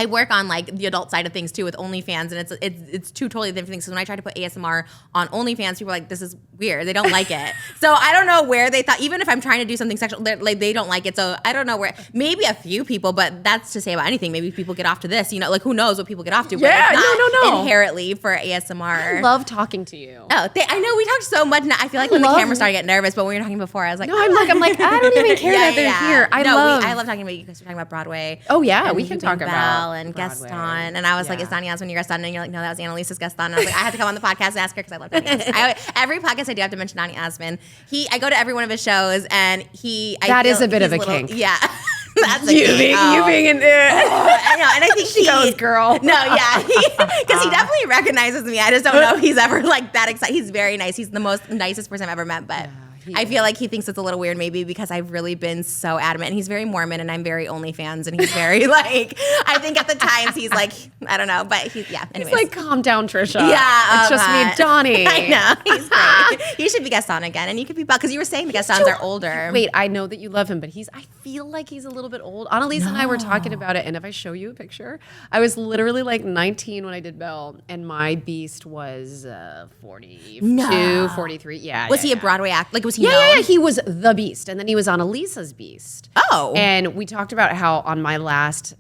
I work on like the adult side of things too with OnlyFans, and it's two totally different things. So when I tried to put ASMR on OnlyFans, people were like, "This is weird." They don't like it. So I don't know where they thought. Even if I'm trying to do something sexual, like they don't like it. So I don't know where. Maybe a few people, but that's to say about anything. Maybe people get off to this. Like who knows what people get off to? Yeah, but it's not no. inherently for ASMR. I love talking to you. Oh, I know we talked so much. Now I feel like when the camera started, I get nervous. But when we were talking before, I was like, no, I'm like, I don't even care that they're here. I love talking about you because we're talking about Broadway. Oh yeah, we can talk about and Broadway. Gaston. And I was like, is Donnie Osmond your Gaston? And you're like, no, that was Annalisa's Gaston. And I was like, I had to come on the podcast and ask her because I love Donnie Osmond. Every podcast I do, I have to mention Donnie Osmond. I go to every one of his shows, and that is a bit of a kink. Yeah. That's you being in there. I know, and I think she goes, girl. No, yeah, because he definitely recognizes me. I just don't know if he's ever like that excited. He's very nice. He's the most nicest person I've ever met, but. I feel like he thinks it's a little weird maybe because I've really been so adamant. And he's very Mormon and I'm very OnlyFans. And he's very like, I think at the times he's like, I don't know. But anyways. He's like, calm down, Trisha. Yeah. It's just me and Donnie. I know. He's great. He should be Gaston again. And you could be Belle because you were saying the Gastons are older. Wait, I know that you love him, but I feel like he's a little bit old. Annalisa and I were talking about it. And if I show you a picture, I was literally like 19 when I did Belle. And my beast was 42, 43. Yeah. Was he a Broadway act? Like, was he known? Yeah, he was the Beast, and then he was on Elisa's Beast. Oh, and we talked about how on my last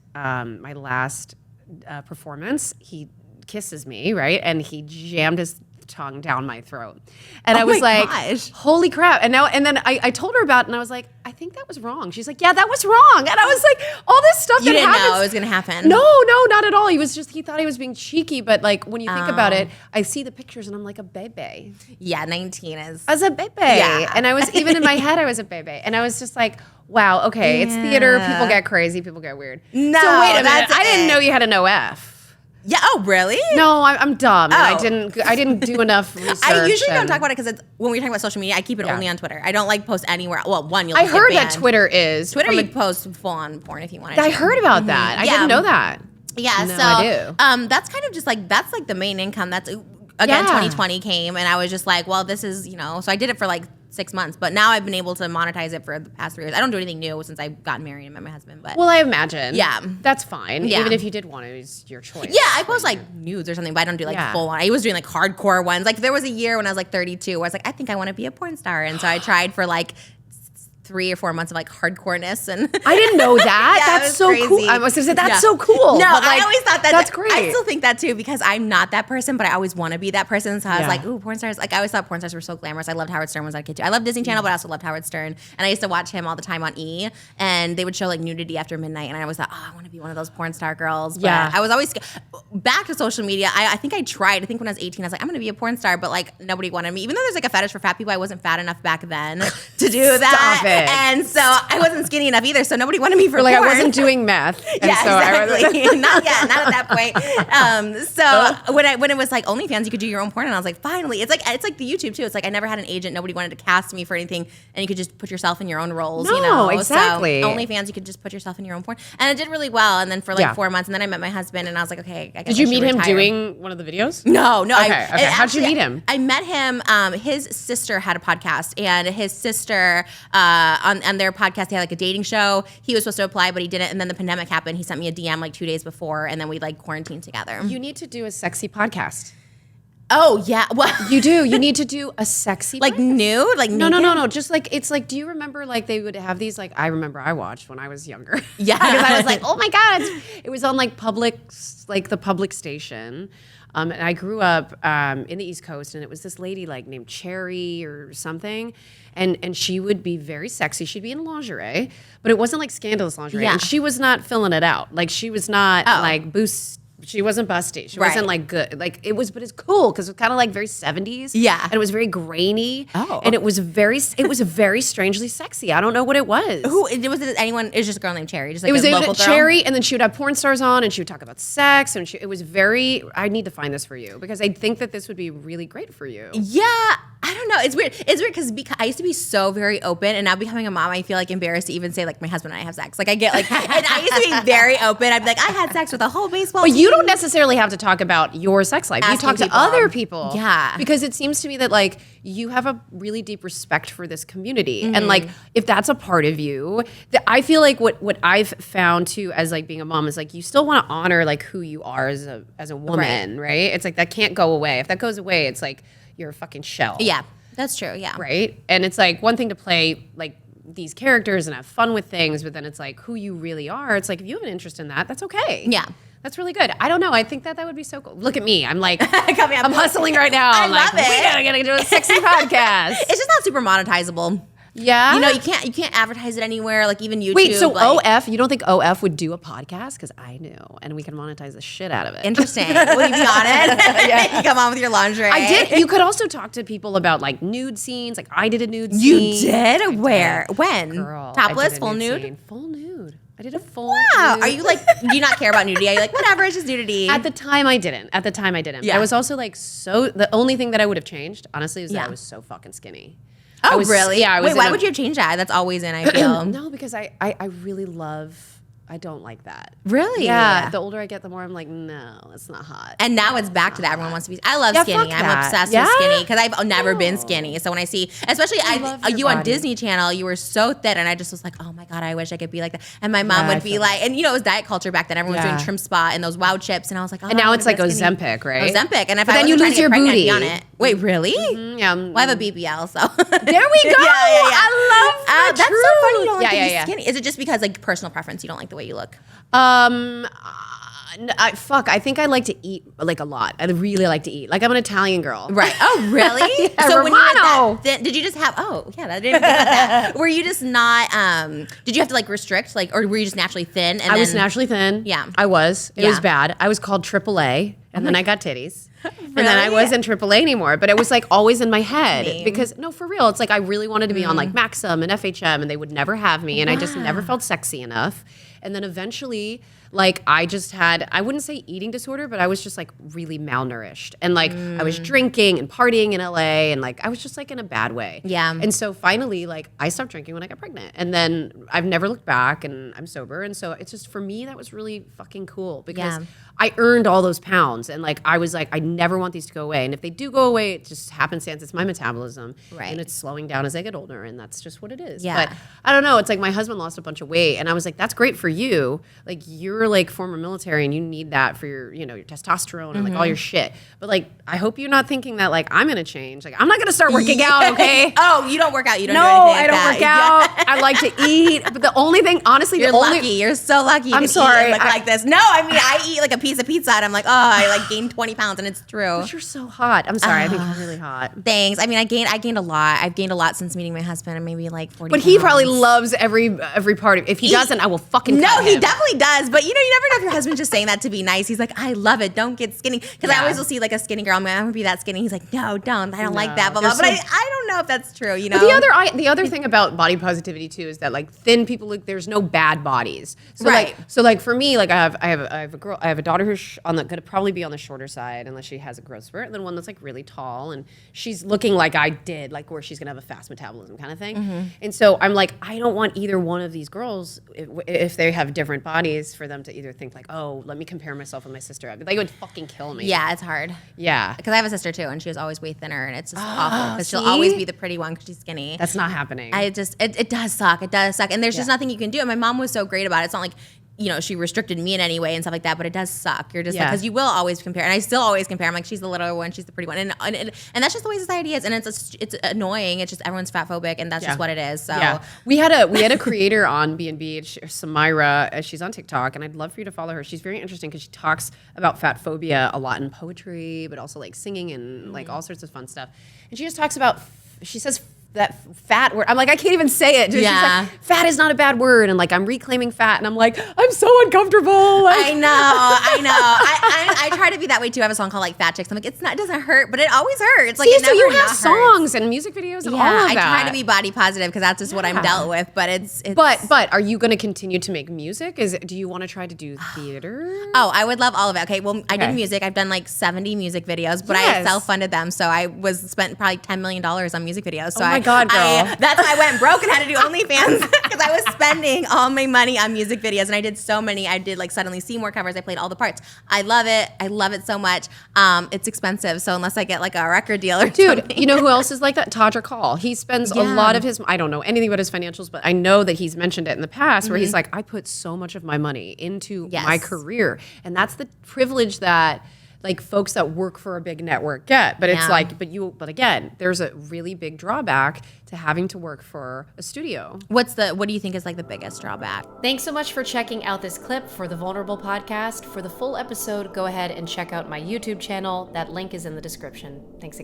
performance, he kisses me, right, and he jammed his tongue down my throat, and I was like, gosh. Holy crap! And then I told her about it, and I was like, I think that was wrong. She's like, yeah, that was wrong, and I was like, all this stuff you that didn't happens, know it was gonna happen. No, not at all. He thought he was being cheeky, but like when you think about it, I see the pictures, and I'm like a baby. Yeah, 19 is. I was a baby, and I was even in my head, I was a baby, and I was just like, wow, okay, it's theater. People get crazy. People get weird. No, so wait a minute. I didn't know you had an OF. Yeah. Oh, really? No, I'm dumb. Oh. I didn't do enough research. I usually don't talk about it because when we're talking about social media, I keep it only on Twitter. I don't like post anywhere. Well, you'll I heard get banned. that Twitter you post full on porn if you want to. I heard about that. I didn't know that. Yeah. No, so I do. That's kind of just like that's like the main income. That's again 2020 came and I was just like, well, this is so I did it for like 6 months, but now I've been able to monetize it for the past 3 years. I don't do anything new since I got married and met my husband. But I imagine. Yeah, that's fine. Yeah. Even if you did want to, it's your choice. Yeah, I post like nudes or something, but I don't do like full on. I was doing like hardcore ones. Like there was a year when I was like 32 where I was like, I think I want to be a porn star, and so I tried for like 3 or 4 months of like hardcoreness, and I didn't know that. Yeah, that's so crazy. cool. I must have said that's so cool. No, but I always thought that's great. I still think that too because I'm not that person, but I always want to be that person. So I was like, ooh, porn stars. Like I always thought porn stars were so glamorous. I loved Howard Stern when I was a kid too. I loved Disney Channel, but I also loved Howard Stern, and I used to watch him all the time on E. And they would show like nudity after midnight, and I always thought, oh, I want to be one of those porn star girls. But I was always back to social media. I think I tried. I think when I was 18, I was like, I'm going to be a porn star, but like nobody wanted me. Even though there's like a fetish for fat people, I wasn't fat enough back then to do that. Stop it. And so I wasn't skinny enough either, so nobody wanted me for like porn. I wasn't doing meth. And exactly. Not yet, not at that point. So when it was like OnlyFans, you could do your own porn, and I was like, finally. It's like the YouTube too. It's like I never had an agent. Nobody wanted to cast me for anything, and you could just put yourself in your own roles. No, exactly. So OnlyFans, you could just put yourself in your own porn, and it did really well. And then for like 4 months, and then I met my husband, and I was like, okay, I guess did you meet him doing one of the videos? No. Okay. How'd you meet him? I met him. His sister had a podcast, and his sister on their podcast, they had like a dating show. He was supposed to apply, but he didn't. And then the pandemic happened. He sent me a DM like 2 days before, and then we like quarantined together. You need to do a sexy podcast. Oh yeah, well you do. You need to do a sexy like podcast. nude, like no. Just like it's like. Do you remember like they would have these like I remember I watched when I was younger. Yeah, because I was like, oh my god, it was on like the public station. And I grew up in the East Coast, and it was this lady like named Cherry or something, and she would be very sexy. She'd be in lingerie, but it wasn't like scandalous lingerie. Yeah. And she was not filling it out. Like she was not like boost. She wasn't busty. She wasn't like good. Like it was, but it's cool because it was kind of like very 70s. Yeah, and it was very grainy. Oh, and it was very strangely sexy. I don't know what it was. Who it was? Anyone? It was just a girl named Cherry. Just like it was a local girl. Cherry, and then she would have porn stars on, and she would talk about sex, and it was very. I need to find this for you because I think that this would be really great for you. Yeah. I don't know. It's weird. It's weird because I used to be so very open, and now becoming a mom, I feel like embarrassed to even say like my husband and I have sex. Like I get like, and I used to be very open. I'd be like, I had sex with a whole baseball team. You don't necessarily have to talk about your sex life. You talk to other people. Yeah. Because it seems to me that like you have a really deep respect for this community. And like if that's a part of you, I feel like what I've found too as like being a mom is like you still want to honor like who you are as a woman, right? It's like that can't go away. If that goes away, it's like you're a fucking shell. Yeah. That's true. Yeah. Right? And it's like one thing to play like these characters and have fun with things, but then it's like who you really are. It's like if you have an interest in that, that's okay. Yeah. That's really good. I don't know. I think that would be so cool. Look at me. I'm like, Coming up. I'm hustling right now. I I'm love like, it. we gotta get into a sexy podcast. It's just not super monetizable. Yeah. You know, you can't advertise it anywhere, like even YouTube. Wait, so like, OF, you don't think OF would do a podcast? Because I knew, and we can monetize the shit out of it. Interesting. Will you be on it? Yeah. You come on with your lingerie. I did. You could also talk to people about like nude scenes. Like I did a nude You scene. did? Where? When? Girl, Topless? I did a Full nude? scene. Full nude. I did a full Wow. nude. Are you like, do you not care about nudity? Are you like, whatever, it's just nudity? At the time, I didn't. Yeah. But I was also like the only thing that I would have changed, honestly, was that I was so fucking skinny. Oh, was, really? Yeah. I was Wait, why would you have changed that? That's always in, I feel. No, because I really love. I don't like that. Really? Yeah. The older I get, the more I'm like, no, it's not hot. And now it's back to that. Everyone wants to be. I love Yeah, skinny. fuck I'm that. obsessed Yeah? with skinny because I've never been skinny. So when I see, especially love your you on body. Disney Channel, you were so thin, and I just was like, oh my god, I wish I could be like that. And my mom Yeah, I would be feel like, and you know, it was diet culture back then. Everyone was Yeah. doing Trim Spot and those Wow chips, and I was like, oh, And now I it's wanna like be skinny. Ozempic, right? Ozempic, and if But I then you wasn't trying lose to get your pregnant, I'd booty. be on it. Wait, really? Yeah. Well, I have a BBL, so There we go. I love the that's so funny. You don't like Yeah, to yeah, be yeah. skinny. Is it just because like personal preference? You don't like the way you look? I think I like to eat like a lot. I really like to eat. Like I'm an Italian girl. Right. Oh, really? Yeah, so when you had Romano. that, did you just have? Oh, yeah, that didn't even think about that. Were you just not? Did you have to like restrict, like, or were you just naturally thin? And I was naturally thin. Yeah. I was. It was Yeah. bad. I was called AAA, and then I got titties. And then I Really? wasn't AAA anymore, but it was like always in my head Same. because no, for real, it's like I really wanted to be on like Maxim and FHM, and they would never have me, and I just never felt sexy enough. And then eventually, like I just had, I wouldn't say eating disorder, but I was just like really malnourished, and like I was drinking and partying in LA, and like I was just like in a bad way. Yeah. And so finally, like I stopped drinking when I got pregnant, and then I've never looked back, and I'm sober, and so it's just for me that was really fucking cool because Yeah. I earned all those pounds, and like I was like, I never want these to go away, and if they do go away, it just happenstance. It's my metabolism, Right. and it's slowing down as I get older, and that's just what it is. Yeah. But I don't know. It's like my husband lost a bunch of weight, and I was like, that's great for you. Like you're like former military, and you need that for your, you know, your testosterone and like all your shit. But like, I hope you're not thinking that like I'm gonna change. Like I'm not gonna start working out. Okay. Oh, you don't work out. You don't. No, do anything like I don't that. work out. I like to eat, but the only thing, honestly, You're the only lucky. You're so lucky. You I'm can eat sorry, and look I- like this. No, I mean I eat like a piece of pizza, and I'm like, oh, I like gained 20 pounds, and it's true. But you're so hot. I'm sorry. I think you're really hot. Thanks. I mean, I gained a lot. I've gained a lot since meeting my husband, and maybe like 40. But he pounds. probably loves every part of it. If he doesn't, I will fucking No, cut he him. definitely does. But you know, you never know if your husband's just saying that to be nice. He's like, I love it. Don't get skinny. Because I Yeah. always will see like a skinny girl. I'm like, I'm gonna be that skinny. He's like, no, don't. I don't like No, that. Blah, blah. there's But I don't know if that's true. You know. But the other thing about body positivity too is that like thin people, like there's no bad bodies. So Right. like for me, like I have a daughter who's gonna probably be on the shorter side unless she has a growth spurt, and then one that's like really tall, and she's looking like I did, like where she's gonna have a fast metabolism kind of thing. Mm-hmm. And so I'm like, I don't want either one of these girls, if they have different bodies, for them to either think like, oh, let me compare myself with my sister. They would fucking kill me. Yeah, it's hard. Yeah. Because I have a sister too, and she was always way thinner, and it's just awful. Because she'll see? always be the pretty one because she's skinny. That's not happening. It does suck. It does suck. And there's just Yeah. nothing you can do. And my mom was so great about it. It's not like, you know, she restricted me in any way and stuff like that, but it does suck. You're just like, Yeah. because you will always compare. And I still always compare. I'm like, she's the little one, she's the pretty one. And that's just the way society is. And it's annoying. It's just everyone's fat phobic, and that's Yeah. just what it is. So Yeah, we had a creator on B&B, Samira. She's on TikTok, and I'd love for you to follow her. She's very interesting because she talks about fat phobia a lot in poetry, but also like singing and like all sorts of fun stuff. And she just talks about. She says that fat word. I'm like, I can't even say it. Yeah. She's like, fat is not a bad word, and like I'm reclaiming fat, and I'm like, I'm so uncomfortable. Like, I know. I try to be that way too. I have a song called like Fat Chicks. I'm like, it doesn't hurt, but it always hurts. Like, see, it so never you have not hurts. songs and music videos and all Yeah, of I that. try to be body positive because that's just what I'm Yeah. dealt with. But it's But are you going to continue to make music? Do you want to try to do theater? Oh, I would love all of it. Okay, well, I Okay. did music. I've done like 70 music videos, but I Yes. self-funded them. So I spent probably $10 million on music videos. So Oh my God, girl. that's why I went broke and had to do OnlyFans. because I was spending all my money on music videos, and I did so many. I did like Suddenly Seymour covers. I played all the parts. I love it. I love it so much. It's expensive, so unless I get like a record deal or Dude, you know who else is like that? Todrick Hall. He spends a lot of his, I don't know anything about his financials, but I know that he's mentioned it in the past where he's like, I put so much of my money into my career. And that's the privilege that like folks that work for a big network get. But it's like, but again, there's a really big drawback to having to work for a studio. What do you think is like the biggest drawback? Thanks so much for checking out this clip for the Vulnerable Podcast. For the full episode, go ahead and check out my YouTube channel. That link is in the description. Thanks again.